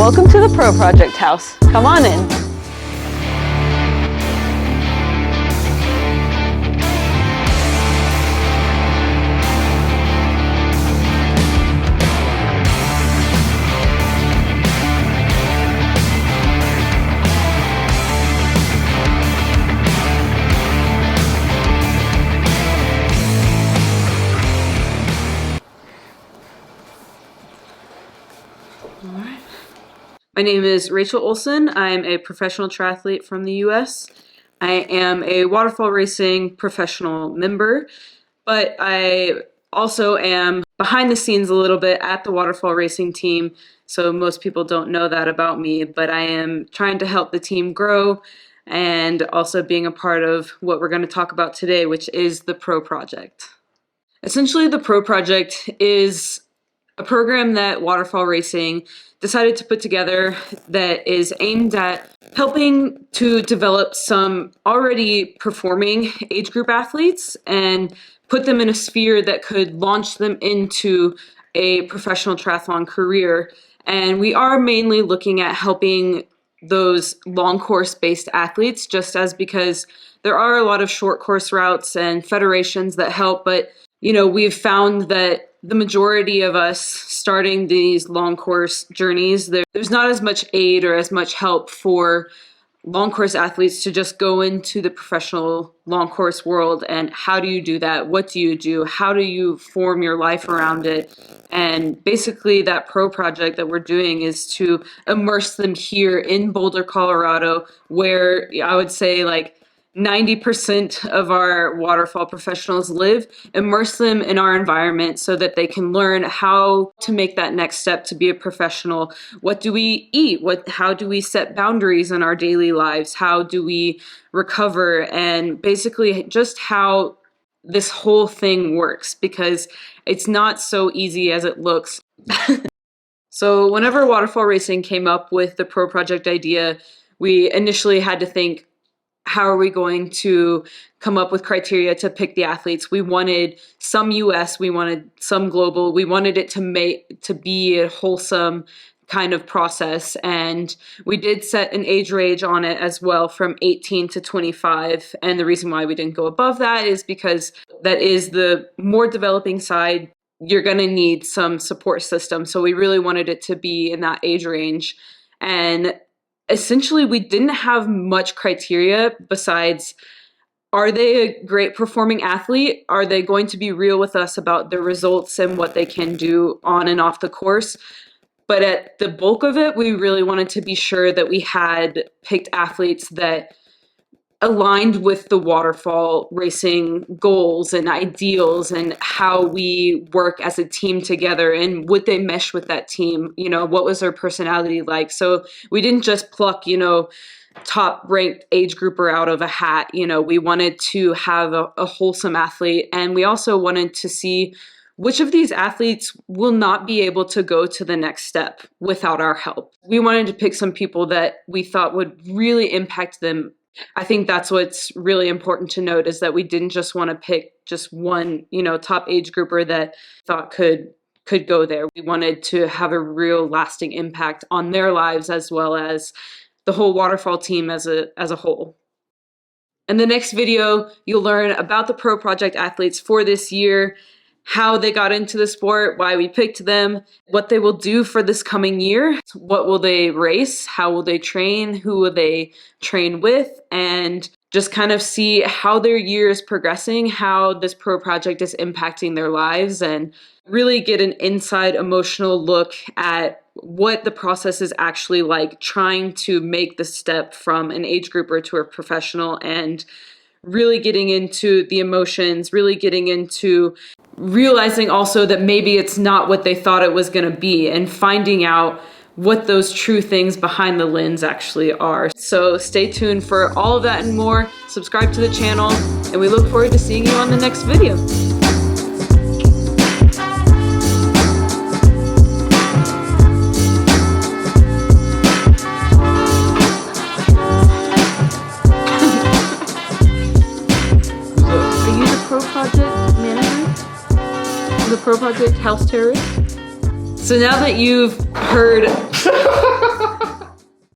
Welcome to the Pro Project House. Come on in. My name is Rachel Olson. I'm a professional triathlete from the US. I am a waterfall racing professional member, but I also am behind the scenes a little bit at the waterfall racing team, so most people don't know that about me, but I am trying to help the team grow and also being a part of what we're going to talk about today, which is the Pro Project. Essentially, the Pro Project is a program that Waterfall Racing decided to put together that is aimed at helping to develop some already performing age group athletes and put them in a sphere that could launch them into a professional triathlon career. And we are mainly looking at helping those long course based athletes, just as because there are a lot of short course routes and federations that help, but we've found that the majority of us starting these long course journeys, there's not as much aid or as much help for long course athletes to just go into the professional long course world. And how do you do that? What do you do? How do you form your life around it? And basically that Pro Project that we're doing is to immerse them here in Boulder, Colorado, where I would say like 90% of our waterfall professionals live, immerse them in our environment so that they can learn how to make that next step to be a professional. What do we eat? How do we set boundaries in our daily lives? How do we recover? And basically just how this whole thing works, because it's not so easy as it looks. So whenever Waterfall Racing came up with the Pro Project idea, we initially had to think, how are we going to come up with criteria to pick the athletes? We wanted some US, we wanted some global, we wanted it to be a wholesome kind of process. And we did set an age range on it as well, from 18 to 25. And the reason why we didn't go above that is because that is the more developing side. You're going to need some support system. So we really wanted it to be in that age range. And essentially, we didn't have much criteria besides, are they a great performing athlete? Are they going to be real with us about their results and what they can do on and off the course? But at the bulk of it, we really wanted to be sure that we had picked athletes that aligned with the waterfall racing goals and ideals and how we work as a team together, and would they mesh with that team? What was their personality like? So we didn't just pluck, top ranked age grouper out of a hat. We wanted to have a wholesome athlete, and we also wanted to see which of these athletes will not be able to go to the next step without our help. We wanted to pick some people that we thought would really impact them. I think that's what's really important to note, is that we didn't just want to pick just one, top age grouper that thought could go there. We wanted to have a real lasting impact on their lives, as well as the whole waterfall team as a whole. In the next video, you'll learn about the Pro Project athletes for this year, how they got into the sport, why we picked them, what they will do for this coming year, what will they race, how will they train, who will they train with, and just kind of see how their year is progressing, how this Pro Project is impacting their lives, and really get an inside emotional look at what the process is actually like trying to make the step from an age grouper to a professional, and really getting into the emotions, really getting into realizing also that maybe it's not what they thought it was going to be, and finding out what those true things behind the lens actually are. So stay tuned for all of that and more. Subscribe to the channel, and we look forward to seeing you on the next video. Are you the Pro Project manager? The Pro Project house terrorist? So now that you've heard